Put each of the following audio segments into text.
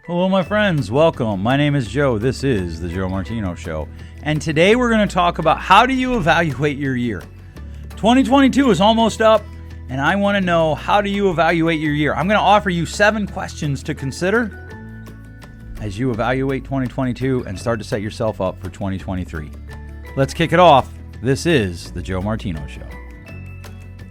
Hello, my friends. Welcome. My name is Joe. This is the Joe Martino Show. And today we're going to talk about how do you evaluate your year. 2022 is almost up, and I want to know, how do you evaluate your year? I'm going to offer you 7 questions to consider as you evaluate 2022 and start to set yourself up for 2023. Let's kick it off. This is the Joe Martino Show.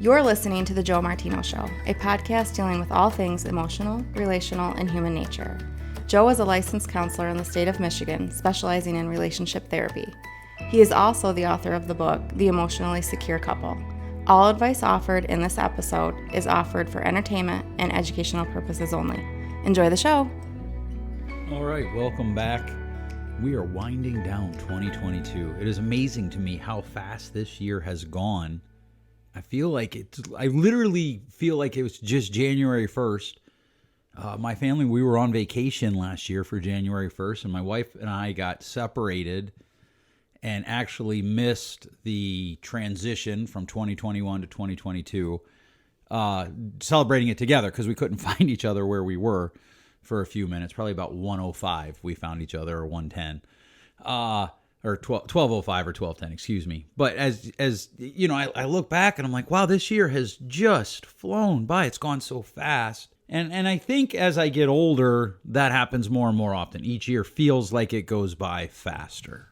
You're listening to the Joe Martino Show, a podcast dealing with all things emotional, relational, and human nature. Joe is a licensed counselor in the state of Michigan, specializing in relationship therapy. He is also the author of the book, The Emotionally Secure Couple. All advice offered in this episode is offered for entertainment and educational purposes only. Enjoy the show. All right, welcome back. We are winding down 2022. It is amazing to me how fast this year has gone. I literally feel like it was just January 1st. My family, we were on vacation last year for January 1st, and my wife and I got separated and actually missed the transition from 2021 to 2022, celebrating it together because we couldn't find each other where we were for a few minutes. Probably about 1:05 we found each other, or 1:10, or 12:05 or 12:10, excuse me. But as you know, I look back and I'm like, wow, this year has just flown by. It's gone so fast. And I think as I get older, that happens more and more often. Each year feels like it goes by faster.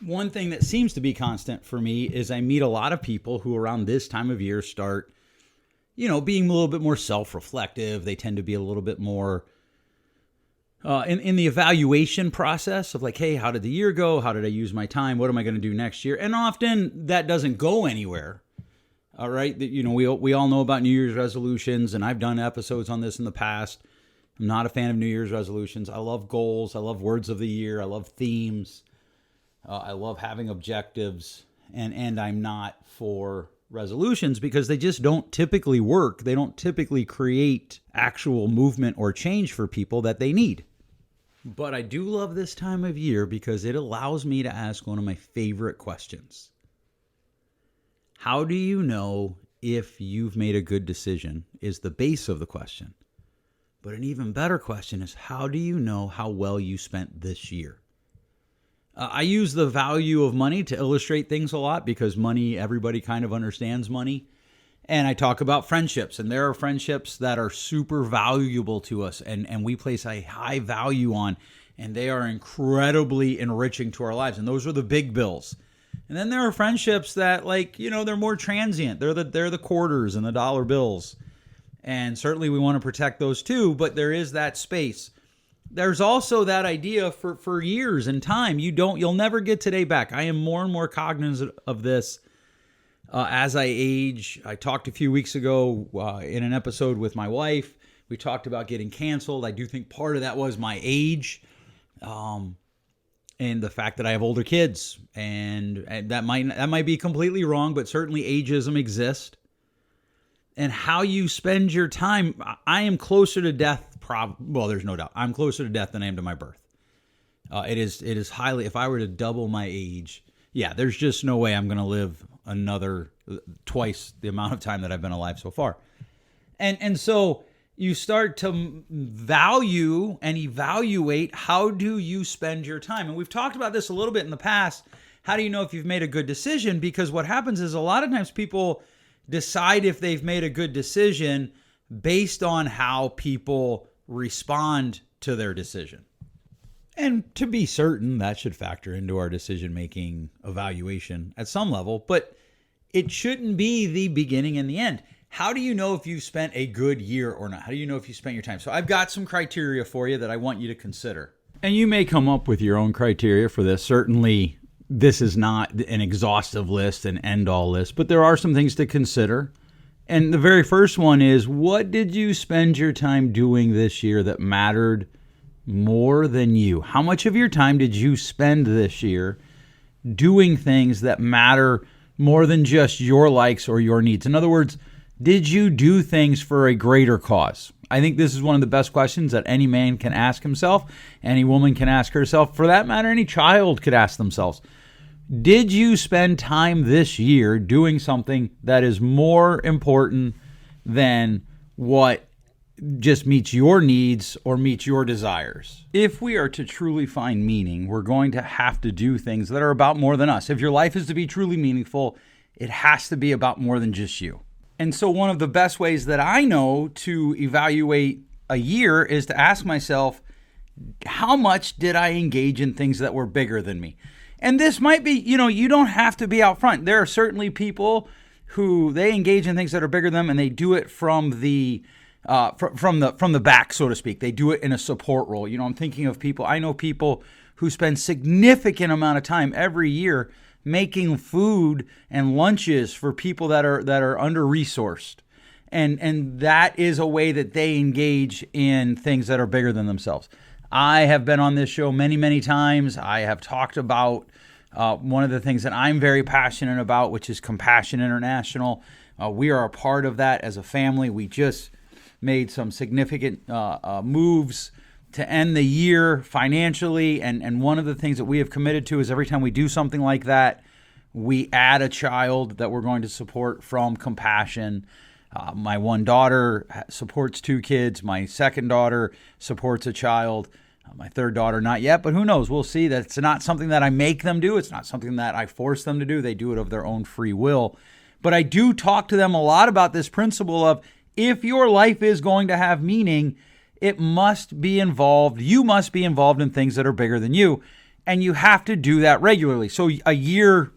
One thing that seems to be constant for me is I meet a lot of people who around this time of year start, being a little bit more self-reflective. They tend to be a little bit more in the evaluation process of like, hey, how did the year go? How did I use my time? What am I going to do next year? And often that doesn't go anywhere. All right. We all know about New Year's resolutions, and I've done episodes on this in the past. I'm not a fan of New Year's resolutions. I love goals. I love words of the year. I love themes. I love having objectives, and I'm not for resolutions because they just don't typically work. They don't typically create actual movement or change for people that they need. But I do love this time of year because it allows me to ask one of my favorite questions. How do you know if you've made a good decision is the base of the question. But an even better question is, how do you know how well you spent this year? I use the value of money to illustrate things a lot because money, everybody kind of understands money. And I talk about friendships, and there are friendships that are super valuable to us and we place a high value on, and they are incredibly enriching to our lives. And those are the big bills. And then there are friendships that, they're more transient. They're the quarters and the dollar bills. And certainly we want to protect those too, but there is that space. There's also that idea for years and time. You'll never get today back. I am more and more cognizant of this as I age. I talked a few weeks ago in an episode with my wife. We talked about getting canceled. I do think part of that was my age. And the fact that I have older kids, and that might be completely wrong, but certainly ageism exists. And how you spend your time, I am closer to death. There's no doubt. I'm closer to death than I am to my birth. It is highly. If I were to double my age, there's just no way I'm going to live another twice the amount of time that I've been alive so far. And so you start to value and evaluate, how do you spend your time? And we've talked about this a little bit in the past. How do you know if you've made a good decision? Because what happens is a lot of times people decide if they've made a good decision based on how people respond to their decision. And to be certain, that should factor into our decision-making evaluation at some level, but it shouldn't be the beginning and the end. How do you know if you've spent a good year or not? How do you know if you spent your time? So I've got some criteria for you that I want you to consider. And you may come up with your own criteria for this. Certainly, this is not an exhaustive list, an end-all list, but there are some things to consider. And the very first one is, what did you spend your time doing this year that mattered more than you? How much of your time did you spend this year doing things that matter more than just your likes or your needs? In other words, did you do things for a greater cause? I think this is one of the best questions that any man can ask himself, any woman can ask herself. For that matter, any child could ask themselves. Did you spend time this year doing something that is more important than what just meets your needs or meets your desires. If we are to truly find meaning, we're going to have to do things that are about more than us. If your life is to be truly meaningful, it has to be about more than just you. And so one of the best ways that I know to evaluate a year is to ask myself, how much did I engage in things that were bigger than me? And this might be, you don't have to be out front. There are certainly people who they engage in things that are bigger than them, and they do it from the back, so to speak. They do it in a support role. I'm thinking of people. I know people who spend significant amount of time every year making food and lunches for people that are under-resourced. And that is a way that they engage in things that are bigger than themselves. I have been on this show many, many times. I have talked about one of the things that I'm very passionate about, which is Compassion International. We are a part of that as a family. We just made some significant moves to end the year financially. And one of the things that we have committed to is every time we do something like that, we add a child that we're going to support from Compassion. My one daughter supports 2 kids. My second daughter supports a child. My third daughter, not yet, but who knows? We'll see. That's not something that I make them do. It's not something that I force them to do. They do it of their own free will. But I do talk to them a lot about this principle of, if your life is going to have meaning, it must be involved. You must be involved in things that are bigger than you. And you have to do that regularly. So a year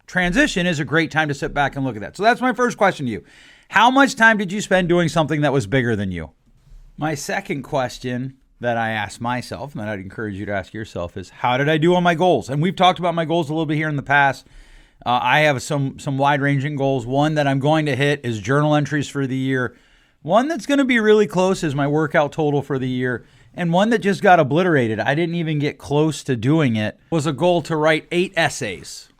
transition is a great time to sit back and look at that. So that's my first question to you. How much time did you spend doing something that was bigger than you? My second question that I ask myself, and that I'd encourage you to ask yourself, is how did I do on my goals? And we've talked about my goals a little bit here in the past. I have some wide-ranging goals. One that I'm going to hit is journal entries for the year. One that's going to be really close is my workout total for the year. And one that just got obliterated, I didn't even get close to doing it, was a goal to write 8 essays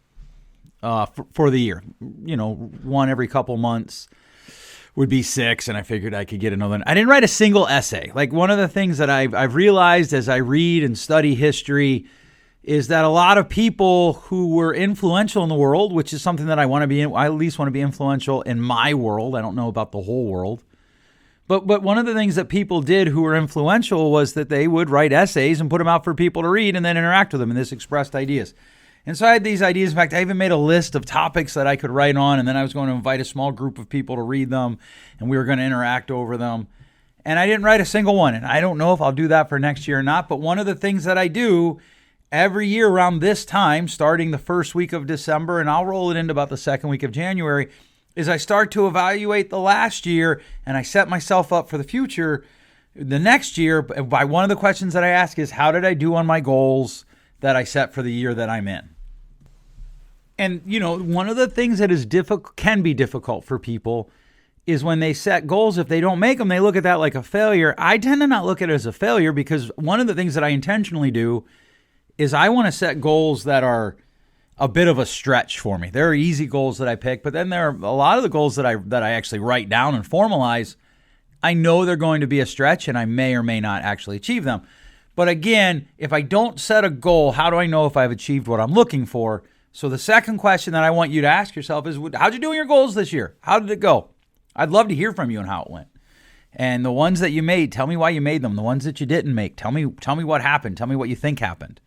for the year. One every couple months would be 6, and I figured I could get another one. I didn't write a single essay. Like, one of the things that I've realized as I read and study history is that a lot of people who were influential in the world, which is something that I want to be in, I at least want to be influential in my world. I don't know about the whole world. But one of the things that people did who were influential was that they would write essays and put them out for people to read and then interact with them, and this expressed ideas. And so I had these ideas. In fact, I even made a list of topics that I could write on, and then I was going to invite a small group of people to read them, and we were going to interact over them. And I didn't write a single one, and I don't know if I'll do that for next year or not, but one of the things that I do every year around this time, starting the first week of December, and I'll roll it into about the second week of January, is I start to evaluate the last year, and I set myself up for the future the next year. By one of the questions that I ask is, how did I do on my goals that I set for the year that I'm in? And, one of the things that is can be difficult for people is when they set goals. If they don't make them, they look at that like a failure. I tend to not look at it as a failure, because one of the things that I intentionally do is I want to set goals that are a bit of a stretch for me. There are easy goals that I pick, but then there are a lot of the goals that I actually write down and formalize. I know they're going to be a stretch, and I may or may not actually achieve them. But again, if I don't set a goal, how do I know if I've achieved what I'm looking for? So the second question that I want you to ask yourself is, how'd you do in your goals this year? How did it go? I'd love to hear from you on how it went. And the ones that you made, tell me why you made them. The ones that you didn't make, tell me what happened. Tell me what you think happened.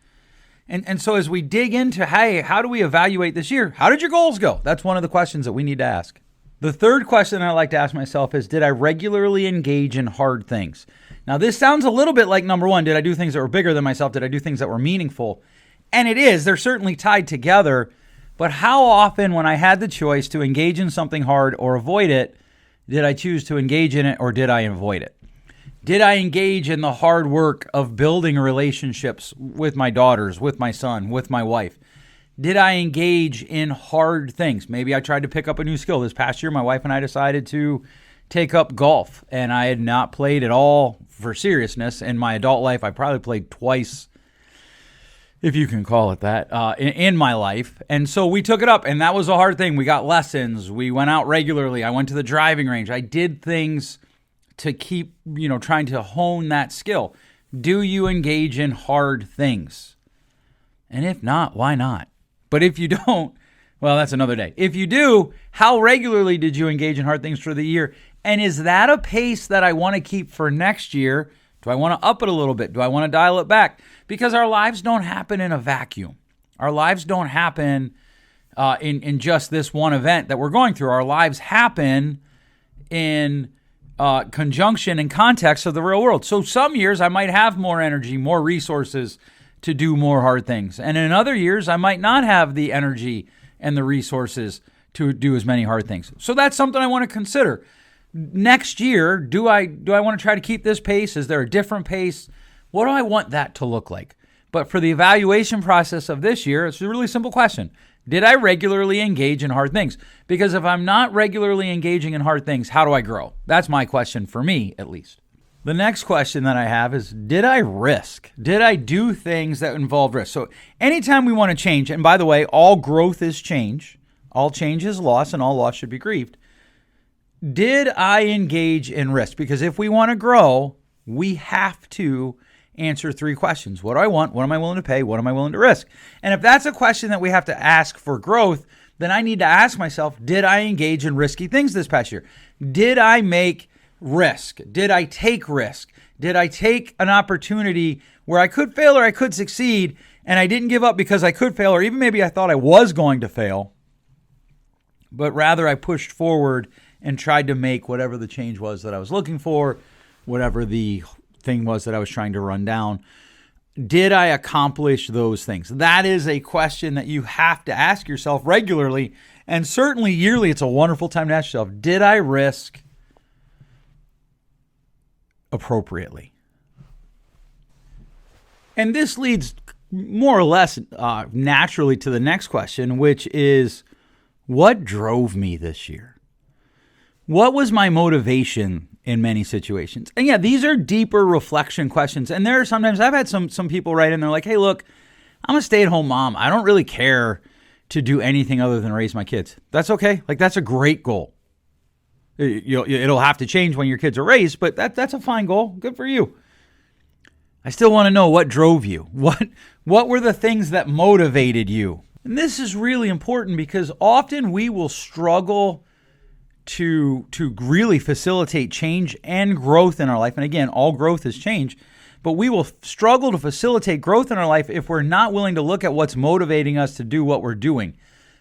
And so as we dig into, hey, how do we evaluate this year? How did your goals go? That's one of the questions that we need to ask. The third question I like to ask myself is, did I regularly engage in hard things? Now, this sounds a little bit like number one. Did I do things that were bigger than myself? Did I do things that were meaningful? And it is. They're certainly tied together. But how often, when I had the choice to engage in something hard or avoid it, did I choose to engage in it, or did I avoid it? Did I engage in the hard work of building relationships with my daughters, with my son, with my wife? Did I engage in hard things? Maybe I tried to pick up a new skill. This past year, my wife and I decided to take up golf, and I had not played at all for seriousness. In my adult life, I probably played twice, if you can call it that, in my life. And so we took it up, and that was a hard thing. We got lessons. We went out regularly. I went to the driving range. I did things to keep, trying to hone that skill. Do you engage in hard things? And if not, why not? But if you don't, well, that's another day. If you do, how regularly did you engage in hard things for the year? And is that a pace that I want to keep for next year? Do I want to up it a little bit? Do I want to dial it back? Because our lives don't happen in a vacuum. Our lives don't happen in just this one event that we're going through. Our lives happen in conjunction and context of the real world. So some years I might have more energy, more resources to do more hard things. And in other years, I might not have the energy and the resources to do as many hard things. So that's something I want to consider. Next year, do I want to try to keep this pace? Is there a different pace? What do I want that to look like? But for the evaluation process of this year, it's a really simple question. Did I regularly engage in hard things? Because if I'm not regularly engaging in hard things, how do I grow? That's my question for me, at least. The next question that I have is, did I risk? Did I do things that involved risk? So anytime we want to change, and by the way, all growth is change, all change is loss, and all loss should be grieved. Did I engage in risk? Because if we want to grow, we have to answer 3 questions. What do I want? What am I willing to pay? What am I willing to risk? And if that's a question that we have to ask for growth, then I need to ask myself, did I engage in risky things this past year? Did I make risk? Did I take risk? Did I take an opportunity where I could fail or I could succeed, and I didn't give up because I could fail, or even maybe I thought I was going to fail, but rather I pushed forward and tried to make whatever the change was that I was looking for, whatever the thing was that I was trying to run down. Did I accomplish those things? That is a question that you have to ask yourself regularly, and certainly yearly. It's a wonderful time to ask yourself, did I risk appropriately? And this leads more or less naturally to the next question, which is, what drove me this year? What was my motivation in many situations? And yeah, these are deeper reflection questions. And there are sometimes I've had some people write in, they're like, hey, look, I'm a stay-at-home mom. I don't really care to do anything other than raise my kids. That's okay. Like, that's a great goal. It'll have to change when your kids are raised, but that's a fine goal. Good for you. I still want to know what drove you. What were the things that motivated you? And this is really important because often we will struggle to really facilitate change and growth in our life. And again, all growth is change, but we will struggle to facilitate growth in our life if we're not willing to look at what's motivating us to do what we're doing.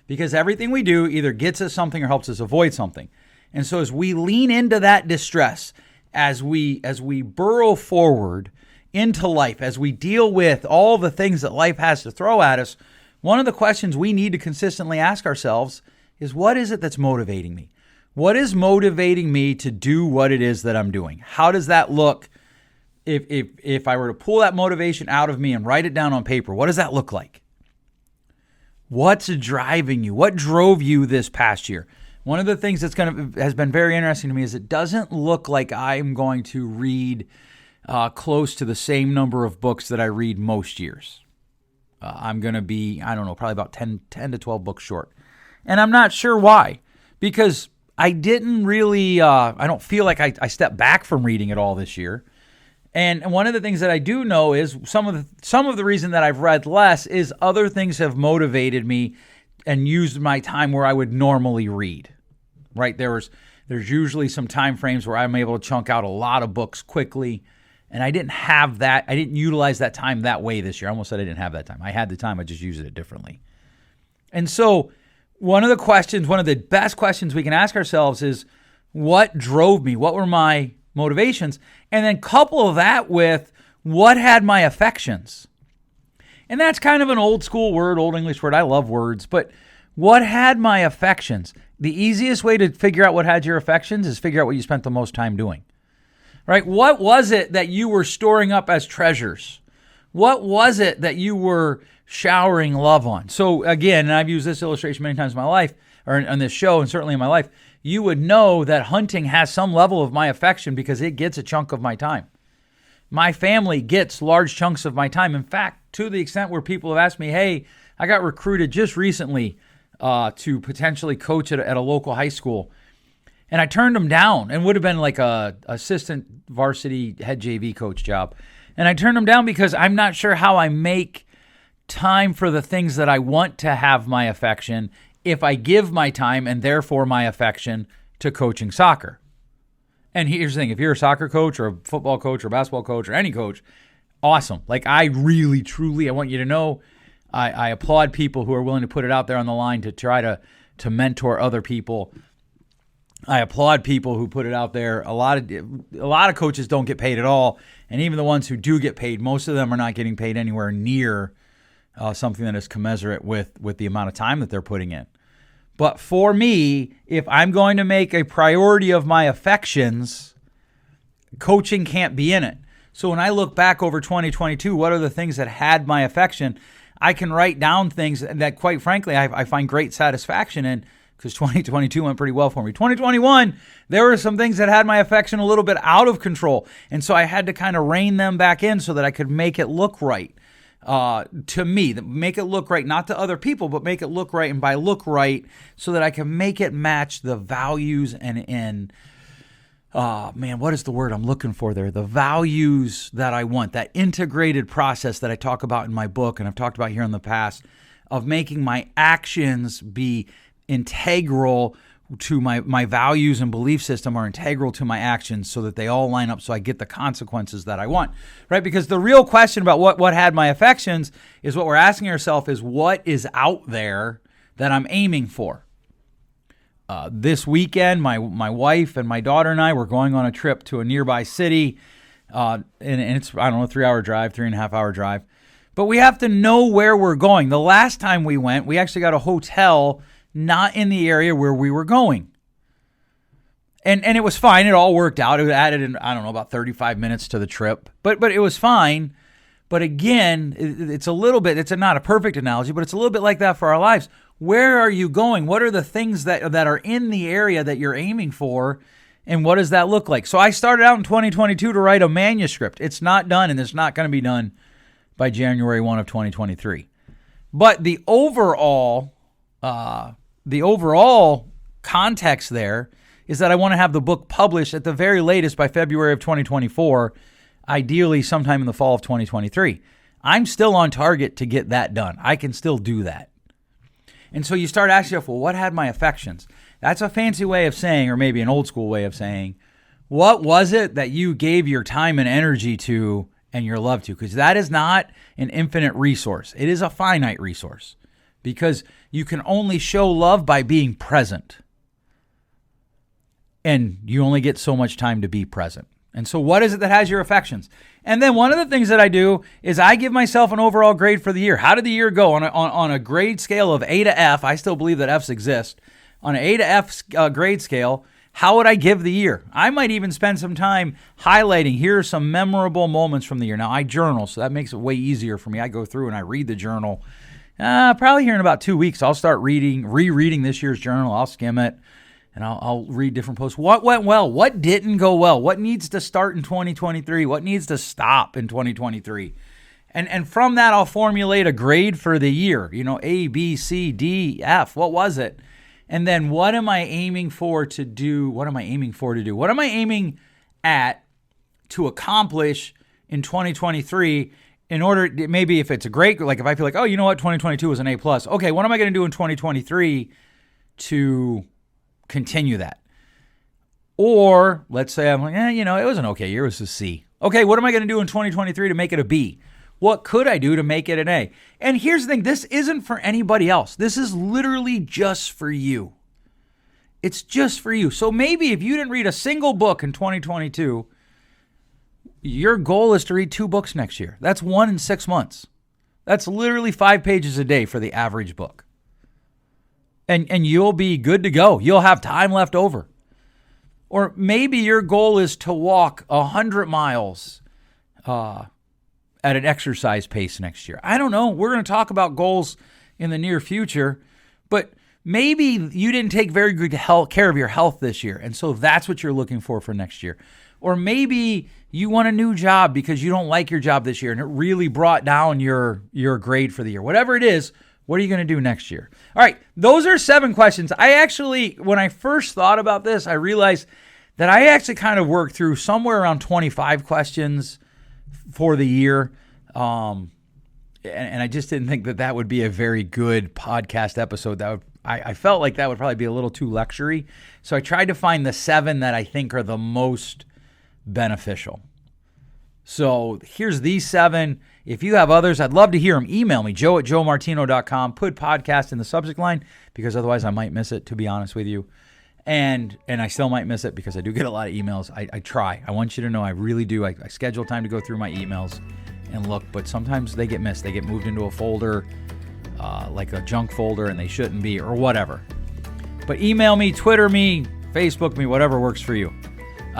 Because everything we do either gets us something or helps us avoid something. And so as we lean into that distress, as we burrow forward into life, as we deal with all the things that life has to throw at us, one of the questions we need to consistently ask ourselves is, what is it that's motivating me? What is motivating me to do what it is that I'm doing? How does that look if I were to pull that motivation out of me and write it down on paper? What does that look like? What's driving you? What drove you this past year? One of the things that's has been very interesting to me is it doesn't look like I'm going to read close to the same number of books that I read most years. I'm going to be, I don't know, probably about 10 to 12 books short. And I'm not sure why, because I didn't really, I don't feel like I stepped back from reading at all this year. And one of the things that I do know is some of the reason that I've read less is other things have motivated me and used my time where I would normally read, right? There's usually some time frames where I'm able to chunk out a lot of books quickly. And I didn't have that. I didn't utilize that time that way this year. I almost said I didn't have that time. I had the time. I just used it differently. And so one of the best questions we can ask ourselves is, what drove me? What were my motivations? And then couple that with, what had my affections? And that's kind of an old school word, old English word. I love words, but what had my affections? The easiest way to figure out what had your affections is figure out what you spent the most time doing. Right? What was it that you were storing up as treasures? What was it that you were showering love on? So again, and I've used this illustration many times in my life, or on this show, and certainly in my life, you would know that hunting has some level of my affection because it gets a chunk of my time. My family gets large chunks of my time. In fact, to the extent where people have asked me, hey, I got recruited just recently to potentially coach at a local high school. And I turned them down, and would have been like a assistant varsity head JV coach job. And I turned them down because I'm not sure how I make time for the things that I want to have my affection if I give my time and therefore my affection to coaching soccer. And here's the thing, if you're a soccer coach or a football coach or a basketball coach or any coach, awesome. Like, I really, truly, I want you to know, I applaud people who are willing to put it out there on the line to try to mentor other people. I applaud people who put it out there. A lot of coaches don't get paid at all, and even the ones who do get paid, most of them are not getting paid anywhere near something that is commensurate with the amount of time that they're putting in. But for me, if I'm going to make a priority of my affections, coaching can't be in it. So when I look back over 2022, what are the things that had my affection? I can write down things that, quite frankly, I find great satisfaction in, because 2022 went pretty well for me. 2021, there were some things that had my affection a little bit out of control. And so I had to kind of rein them back in so that I could make it look right to me. Make it look right, not to other people, but make it look right. And by look right, so that I can make it match the values and what is the word I'm looking for there? The values that I want, that integrated process that I talk about in my book and I've talked about here in the past, of making my actions be integral to my values and belief system, are integral to my actions, so that they all line up so I get the consequences that I want, right? Because the real question about what had my affections is, what we're asking ourselves is, what is out there that I'm aiming for? This weekend, my wife and my daughter and I were going on a trip to a nearby city, and it's, I don't know, 3-hour drive, 3.5-hour drive. But we have to know where we're going. The last time we went, we actually got a hotel not in the area where we were going. And it was fine. It all worked out. It added, about 35 minutes to the trip. But it was fine. But again, it's a little bit, it's not a perfect analogy, but it's a little bit like that for our lives. Where are you going? What are the things that are in the area that you're aiming for? And what does that look like? So I started out in 2022 to write a manuscript. It's not done, and it's not going to be done by January 1 of 2023. But the overall context there is that I want to have the book published at the very latest by February of 2024, ideally sometime in the fall of 2023. I'm still on target to get that done. I can still do that. And so you start asking yourself, well, what had my affections? That's a fancy way of saying, or maybe an old school way of saying, what was it that you gave your time and energy to and your love to? Because that is not an infinite resource. It is a finite resource, because you can only show love by being present. And you only get so much time to be present. And so what is it that has your affections? And then one of the things that I do is I give myself an overall grade for the year. How did the year go? On a grade scale of A to F, I still believe that Fs exist. On an A to F grade scale, how would I give the year? I might even spend some time highlighting, here are some memorable moments from the year. Now, I journal, so that makes it way easier for me. I go through and I read the journal. Probably here in about 2 weeks, I'll start rereading this year's journal. I'll skim it. And I'll read different posts. What went well? What didn't go well? What needs to start in 2023? What needs to stop in 2023? And from that, I'll formulate a grade for the year. A, B, C, D, F. What was it? And then what am I aiming for to do? What am I aiming at to accomplish in 2023 in order, maybe if it's a great, like if I feel like, 2022 was an A+. Okay, what am I going to do in 2023 to continue that? Or let's say I'm like, it was an okay year. It was a C. Okay, what am I going to do in 2023 to make it a B? What could I do to make it an A? And here's the thing. This isn't for anybody else. This is literally just for you. It's just for you. So maybe if you didn't read a single book in 2022, your goal is to read 2 books next year. That's 1 in 6 months. That's literally 5 pages a day for the average book. And you'll be good to go. You'll have time left over. Or maybe your goal is to walk 100 miles at an exercise pace next year. I don't know. We're going to talk about goals in the near future. But maybe you didn't take very good care of your health this year. And so that's what you're looking for next year. Or maybe you want a new job because you don't like your job this year and it really brought down your grade for the year. Whatever it is, what are you going to do next year? All right, those are 7 questions. I actually, when I first thought about this, I realized that I actually kind of worked through somewhere around 25 questions for the year. And I just didn't think that would be a very good podcast episode. I felt like that would probably be a little too lectury. So I tried to find the 7 that I think are the most beneficial. So here's these 7. If you have others, I'd love to hear them. Email me, joe@joemartino.com. Put podcast in the subject line because otherwise I might miss it, to be honest with you. And I still might miss it because I do get a lot of emails. I try. I want you to know I really do. I schedule time to go through my emails and look, but sometimes they get missed. They get moved into a folder, like a junk folder, and they shouldn't be, or whatever. But email me, Twitter me, Facebook me, whatever works for you.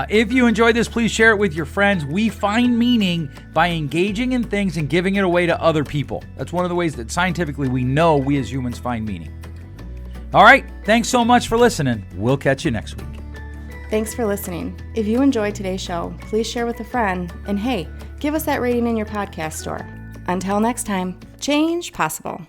If you enjoyed this, please share it with your friends. We find meaning by engaging in things and giving it away to other people. That's one of the ways that scientifically we know we as humans find meaning. All right, thanks so much for listening. We'll catch you next week. Thanks for listening. If you enjoyed today's show, please share with a friend. And hey, give us that rating in your podcast store. Until next time, change possible.